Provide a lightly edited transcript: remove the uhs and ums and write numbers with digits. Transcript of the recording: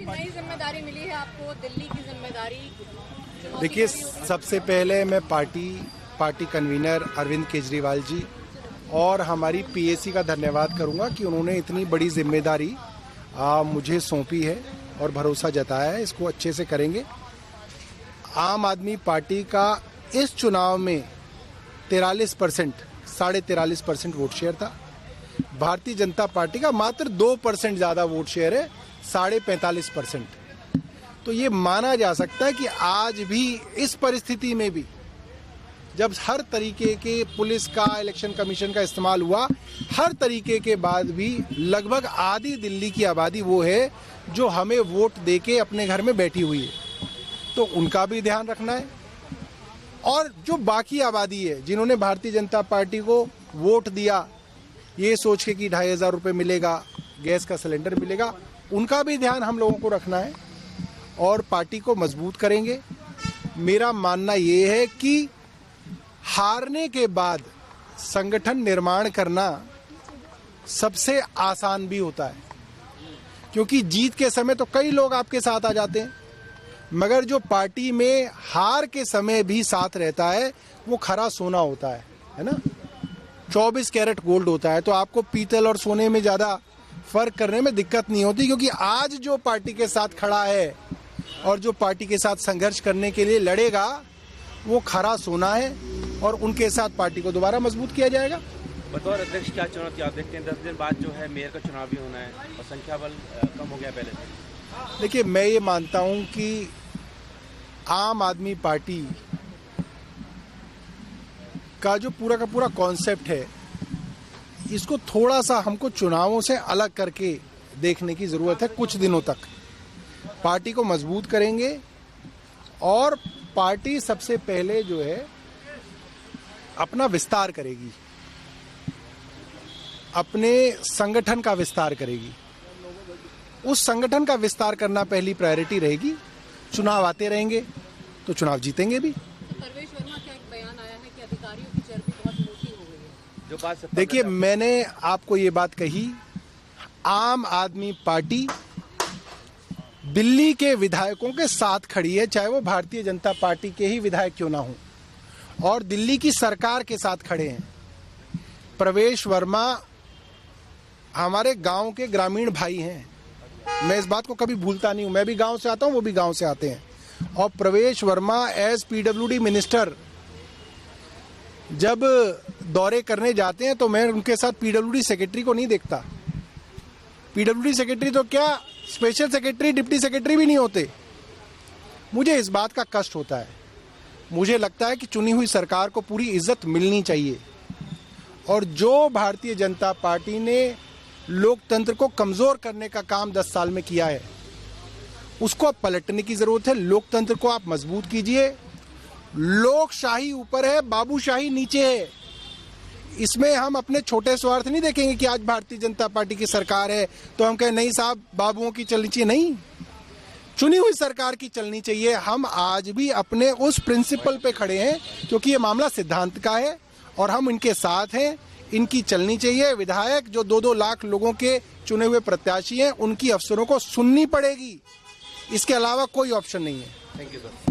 नई जिम्मेदारी मिली है आपको, दिल्ली की जिम्मेदारी। देखिए, सबसे पहले मैं पार्टी कन्वीनर अरविंद केजरीवाल जी और हमारी पीएसी का धन्यवाद करूंगा कि उन्होंने इतनी बड़ी जिम्मेदारी मुझे सौंपी है और भरोसा जताया है। इसको अच्छे से करेंगे। आम आदमी पार्टी का इस चुनाव में 43% वोट शेयर था। भारतीय जनता पार्टी का मात्र 2% ज़्यादा वोट शेयर है, 45.5%। तो ये माना जा सकता है कि आज भी इस परिस्थिति में भी जब हर तरीके के पुलिस का, इलेक्शन कमीशन का इस्तेमाल हुआ, हर तरीके के बाद भी लगभग आधी दिल्ली की आबादी वो है जो हमें वोट देके अपने घर में बैठी हुई है। तो उनका भी ध्यान रखना है। और जो बाकी आबादी है जिन्होंने भारतीय जनता पार्टी को वोट दिया ये सोच के कि 2,500 रुपये मिलेगा, गैस का सिलेंडर मिलेगा, उनका भी ध्यान हम लोगों को रखना है और पार्टी को मजबूत करेंगे। मेरा मानना ये है कि हारने के बाद संगठन निर्माण करना सबसे आसान भी होता है, क्योंकि जीत के समय तो कई लोग आपके साथ आ जाते हैं, मगर जो पार्टी में हार के समय भी साथ रहता है वो खरा सोना होता है ना। 24 कैरेट गोल्ड होता है। तो आपको पीतल और सोने में ज़्यादा फर्क करने में दिक्कत नहीं होती, क्योंकि आज जो पार्टी के साथ खड़ा है और जो पार्टी के साथ संघर्ष करने के लिए लड़ेगा वो खरा सोना है और उनके साथ पार्टी को दोबारा मजबूत किया जाएगा। बतौर अध्यक्ष क्या चुनौती आप देखते हैं? 10 दिन बाद जो है मेयर का चुनाव भी होना है और संख्या बल कम हो गया पहले से। देखिए, मैं ये मानता हूँ कि आम आदमी पार्टी का जो पूरा का पूरा कॉन्सेप्ट है, इसको थोड़ा सा हमको चुनावों से अलग करके देखने की ज़रूरत है। कुछ दिनों तक पार्टी को मजबूत करेंगे और पार्टी सबसे पहले जो है अपना विस्तार करेगी, अपने संगठन का विस्तार करेगी। उस संगठन का विस्तार करना पहली प्रायोरिटी रहेगी। चुनाव आते रहेंगे तो चुनाव जीतेंगे भी। परवेश वर्मा का एक बयान आया है कि अधिकारियों की चर्बी बहुत मोटी हो गई है। जो बात देखिए, मैंने आपको ये बात कही, आम आदमी पार्टी दिल्ली के विधायकों के साथ खड़ी है, चाहे वो भारतीय जनता पार्टी के ही विधायक क्यों ना हो, और दिल्ली की सरकार के साथ खड़े हैं। प्रवेश वर्मा हमारे गांव के ग्रामीण भाई हैं, मैं इस बात को कभी भूलता नहीं हूं। मैं भी गांव से आता हूं, वो भी गांव से आते हैं। और प्रवेश वर्मा एज पीडब्ल्यूडी मिनिस्टर जब दौरे करने जाते हैं तो मैं उनके साथ पीडब्ल्यूडी सेक्रेटरी को नहीं देखता। पीडब्ल्यूडी सेक्रेटरी तो क्या, स्पेशल सेक्रेटरी, डिप्टी सेक्रेटरी भी नहीं होते। मुझे इस बात का कष्ट होता है। मुझे लगता है कि चुनी हुई सरकार को पूरी इज्जत मिलनी चाहिए, और जो भारतीय जनता पार्टी ने लोकतंत्र को कमजोर करने का काम 10 साल में किया है उसको अब पलटने की जरूरत है। लोकतंत्र को आप मजबूत कीजिए। लोकशाही ऊपर है, बाबूशाही नीचे है। इसमें हम अपने छोटे स्वार्थ नहीं देखेंगे कि आज भारतीय जनता पार्टी की सरकार है तो हम कहें नहीं साहब बाबुओं की चलनी चाहिए। नहीं, चुनी हुई सरकार की चलनी चाहिए। हम आज भी अपने उस प्रिंसिपल पे खड़े हैं, क्योंकि ये मामला सिद्धांत का है और हम इनके साथ हैं। इनकी चलनी चाहिए। विधायक जो 2-2 लाख लोगों के चुने हुए प्रत्याशी हैं, उनकी अफसरों को सुननी पड़ेगी। इसके अलावा कोई ऑप्शन नहीं है। Thank you sir.